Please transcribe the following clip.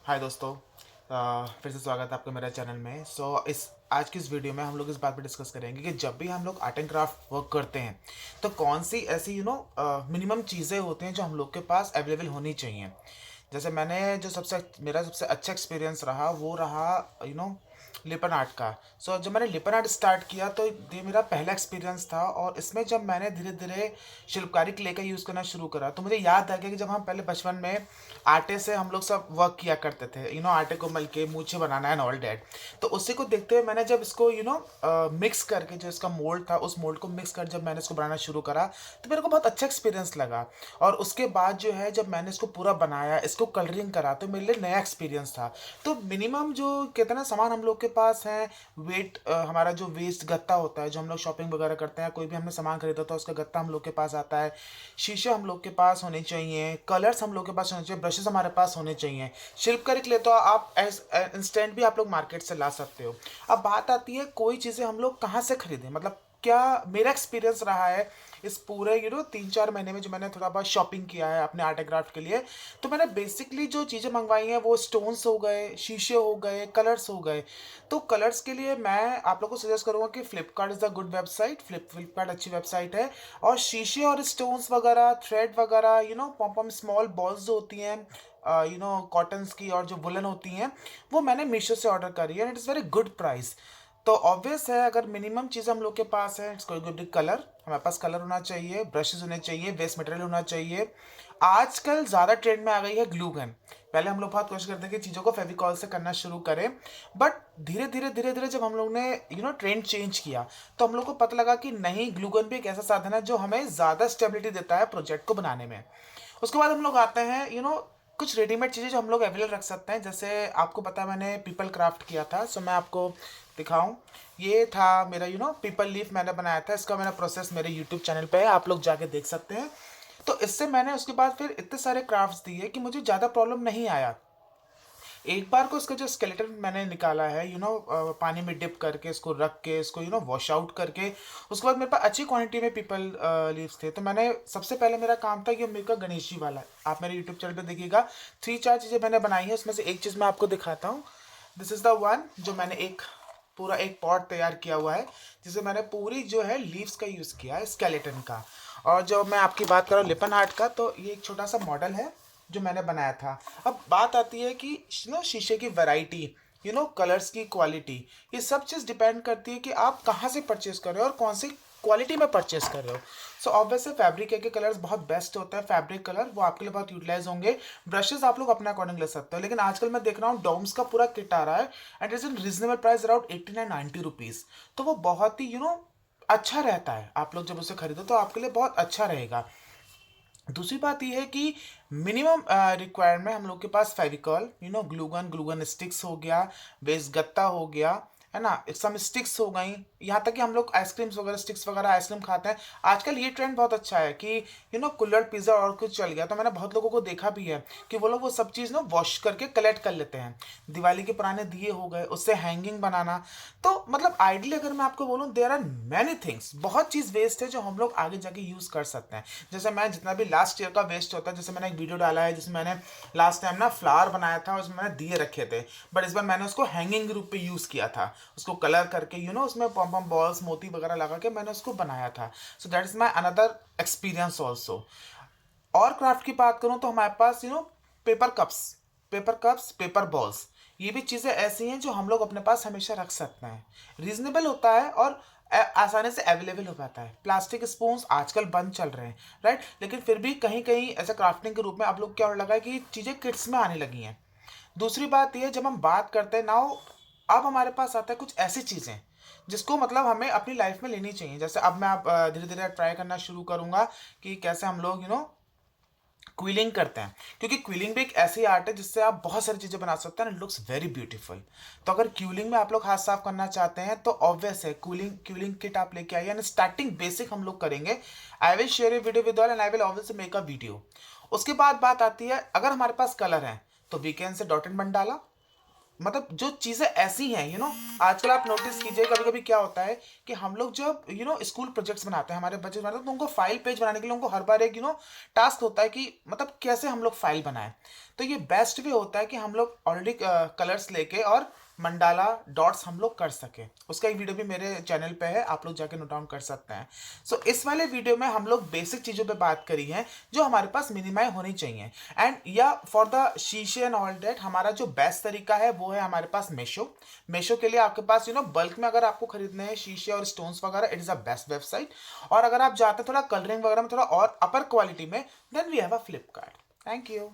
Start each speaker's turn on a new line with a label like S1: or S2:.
S1: हाय दोस्तों। फिर से स्वागत है आपका मेरे चैनल में। इस आज की इस वीडियो में हम लोग इस बात पे डिस्कस करेंगे कि जब भी हम लोग आर्ट एंड क्राफ्ट वर्क करते हैं तो कौन सी ऐसी मिनिमम चीज़ें होती हैं जो हम लोग के पास अवेलेबल होनी चाहिए। जैसे मैंने जो सबसे मेरा सबसे अच्छा एक्सपीरियंस रहा वो रहा लिपन आर्ट का। जब मैंने लिपन आर्ट स्टार्ट किया तो ये मेरा पहला एक्सपीरियंस था, और इसमें जब मैंने धीरे धीरे शिल्पकारी क्ले का यूज़ करना शुरू करा तो मुझे याद आ गया कि जब हम पहले बचपन में आटे से हम लोग सब वर्क किया करते थे, आटे को मल के मूछे बनाना एंड ऑल डैट। तो उसी को देखते हुए मैंने जब इसको मिक्स करके जो इसका मोल्ड था उस मोल्ड को मिक्स कर जब मैंने इसको बनाना शुरू करा तो मेरे को बहुत अच्छा एक्सपीरियंस लगा। और उसके बाद जो है जब मैंने इसको पूरा बनाया, इसको कलरिंग करा, तो मेरे लिए नया एक्सपीरियंस था। तो मिनिमम जो कितना सामान हम लोग के पास है, वेट हमारा जो वेस्ट गत्ता होता है जो हम लोग शॉपिंग वगैरह करते हैं, कोई भी हमने सामान खरीदा तो उसका गत्ता हम लोग के पास आता है। शीशे हम लोग के पास होने चाहिए, कलर्स हम लोग के पास होने चाहिए, ब्रशेस हमारे पास होने चाहिए। शिल्पकारी के लिए तो आप एज इंस्टेंट भी आप लोग मार्केट से ला सकते हो। अब बात आती है कोई चीज़ें हम लोग कहाँ से खरीदें, मतलब क्या मेरा एक्सपीरियंस रहा है इस पूरे 3-4 महीने में जो मैंने थोड़ा बहुत शॉपिंग किया है अपने आर्ट एंड क्राफ्ट के लिए। तो मैंने बेसिकली जो चीज़ें मंगवाई हैं वो स्टोन्स हो गए, शीशे हो गए, कलर्स हो गए। तो कलर्स के लिए मैं आप लोगों को सजेस्ट करूँगा कि Flipkart is a good website. Flipkart अच्छी वेबसाइट है। और शीशे और स्टोन्स वगैरह, थ्रेड वगैरह, पॉम पॉम स्मॉल बॉल्स जो होती हैं कॉटन्स की और जो वुलन होती हैं, वो मैंने मीशो से ऑर्डर करी है and it is very good price. तो ऑब्वियस है अगर मिनिमम चीज़ हम लोग के पास है, it's going to be colour. हमारे पास कलर होना चाहिए, ब्रशेज होने चाहिए, वेस्ट मटेरियल होना चाहिए। आजकल ज़्यादा ट्रेंड में आ गई है ग्लू गन। पहले हम लोग बहुत कोशिश करते हैं कि चीज़ों को फेविकॉल से करना शुरू करें, बट धीरे धीरे जब हम लोग ने ट्रेंड चेंज किया तो हम लोग को पता लगा कि नहीं, ग्लू गन भी एक ऐसा साधन है जो हमें ज़्यादा स्टेबिलिटी देता है प्रोजेक्ट को बनाने में। उसके बाद हम लोग आते हैं कुछ रेडीमेड चीज़ें जो हम लोग अवेलेबल रख सकते हैं। जैसे आपको पता है मैंने पीपल क्राफ्ट किया था, सो मैं आपको दिखाऊं। ये था मेरा पीपल लीफ मैंने बनाया था। इसका मैंने प्रोसेस मेरे यूट्यूब चैनल पे है, आप लोग जाके देख सकते हैं। तो इससे मैंने उसके बाद फिर इतने सारे क्राफ्ट्स दिए कि मुझे ज़्यादा प्रॉब्लम नहीं आया। एक बार को इसका जो स्केलेटन मैंने निकाला है पानी में डिप करके इसको रख के इसको वॉश आउट करके, उसके बाद मेरे पास अच्छी क्वांटिटी में पीपल लीव्स थे। तो मैंने सबसे पहले मेरा काम था ये मेरे का गणेश जी वाला। आप मेरे यूट्यूब चैनल पे देखिएगा, 3-4 चीज़ें मैंने बनाई है, उसमें से एक चीज़ मैं आपको दिखाता हूँ। दिस इज़ द वन जो मैंने पूरा एक पॉट तैयार किया हुआ है, जिसे मैंने पूरी जो है लीव्स का यूज़ किया है स्केलेटन का। और जो मैं आपकी बात कर रहा हूँ लिपन आर्ट का, तो ये एक छोटा सा मॉडल है जो मैंने बनाया था। अब बात आती है कि शीशे की वैरायटी, कलर्स की क्वालिटी, ये सब चीज़ डिपेंड करती है कि आप कहाँ से परचेस कर रहे हो और कौन सी क्वालिटी में परचेस कर रहे हो। सो ऑब्वियसली फैब्रिक के कलर्स बहुत बेस्ट होते हैं, फैब्रिक कलर वो आपके लिए बहुत यूटिलाइज होंगे। ब्रशेस आप लोग अपने अकॉर्डिंग ले सकते हो, लेकिन आजकल मैं देख रहा हूँ डोम्स का पूरा किट आ रहा है and is in reasonable price around 18 and 90 rupees. तो वो बहुत ही अच्छा रहता है। आप लोग जब उसे खरीदो तो आपके लिए बहुत अच्छा रहेगा। दूसरी बात यह है कि मिनिमम रिक्वायरमेंट हम लोग के पास फेविकॉल, ग्लूगन स्टिक्स हो गया, बेस गत्ता हो गया, है ना, सम स्टिक्स हो गई। यहाँ तक कि हम लोग आइसक्रीम्स वगैरह, स्टिक्स वगैरह आइसक्रीम खाते हैं। आजकल ये ट्रेंड बहुत अच्छा है कि कुल्हड़ पिज़्ज़ा और कुछ चल गया, तो मैंने बहुत लोगों को देखा भी है कि वो लोग वो सब चीज़ वॉश करके कलेक्ट कर लेते हैं। दिवाली के पुराने दिए हो गए, उससे हैंगिंग बनाना। तो मतलब आइडियली अगर मैं आपको बोलूँ, देयर आर मैनी थिंग्स, बहुत चीज़ वेस्ट है जो हम लोग आगे जाके यूज़ कर सकते हैं। जैसे मैं जितना भी लास्ट ईयर का वेस्ट होता है, जैसे मैंने एक वीडियो डाला है जिसमें मैंने लास्ट टाइम ना फ्लावर बनाया था, उसमें मैंने दिए रखे थे, बट इस बार मैंने उसको हैंगिंग रूप पे यूज़ किया था। उसको कलर करके उसमें पॉम पॉम बॉल्स, मोती वगैरह लगा के मैंने उसको बनाया था। So that is my another experience also. और क्राफ्ट की बात करूँ तो हमारे पास पेपर कप्स, पेपर बॉल्स, ये भी चीज़ें ऐसी हैं जो हम लोग अपने पास हमेशा रख सकते हैं। रीजनेबल होता है और आसानी से अवेलेबल हो पाता है। प्लास्टिक स्पून्स आजकल बंद चल रहे हैं, राइट, लेकिन फिर भी कहीं कहीं ऐसे क्राफ्टिंग के रूप में आप लोग क्या होने लगा है कि चीज़ें किट्स में आने लगी हैं। दूसरी बात यह, जब हम बात करते हैं नाउ, अब हमारे पास आता है कुछ ऐसी चीज़ें जिसको मतलब हमें अपनी लाइफ में लेनी चाहिए। जैसे अब मैं आप धीरे धीरे ट्राई करना शुरू करूँगा कि कैसे हम लोग क्विलिंग करते हैं, क्योंकि क्विलिंग भी एक ऐसी आर्ट है जिससे आप बहुत सारी चीज़ें बना सकते हैं एंड लुक्स वेरी ब्यूटीफुल। तो अगर क्विलिंग में आप लोग हाथ साफ करना चाहते हैं तो ऑब्वियस है क्विलिंग किट आप लेके आइए एंड स्टार्टिंग बेसिक हम लोग करेंगे। I will share A video with all and I will obvious make a video. उसके बाद बात आती है, अगर हमारे पास कलर है तो वीकेंड से डॉट एंड बन डाला। मतलब जो चीज़ें ऐसी हैं आजकल आप नोटिस कीजिए, कभी कभी क्या होता है कि हम लोग जब स्कूल प्रोजेक्ट्स बनाते हैं, हमारे बच्चे बनाते हैं, तो उनको फाइल पेज बनाने के लिए उनको हर बार एक टास्क होता है कि मतलब कैसे हम लोग फाइल बनाएं। तो ये बेस्ट वे होता है कि हम लोग ऑलरेडी कलर्स लेके और मंडाला डॉट्स हम लोग कर सके। उसका एक वीडियो भी मेरे चैनल पे है, आप लोग जाके नोट डाउन कर सकते हैं। सो इस वाले वीडियो में हम लोग बेसिक चीज़ों पे बात करी है जो हमारे पास मिनिमाइज होनी चाहिए। एंड या फॉर द शीशे एंड ऑल डेट हमारा जो बेस्ट तरीका है वो है हमारे पास मेशो। मेशो के लिए आपके पास बल्क में अगर आपको खरीदने हैं शीशे और स्टोन्स वगैरह, it is a best website. और अगर आप चाहते हैं थोड़ा कलरिंग वगैरह में थोड़ा और अपर क्वालिटी में, then we have a Flipkart. Thank you.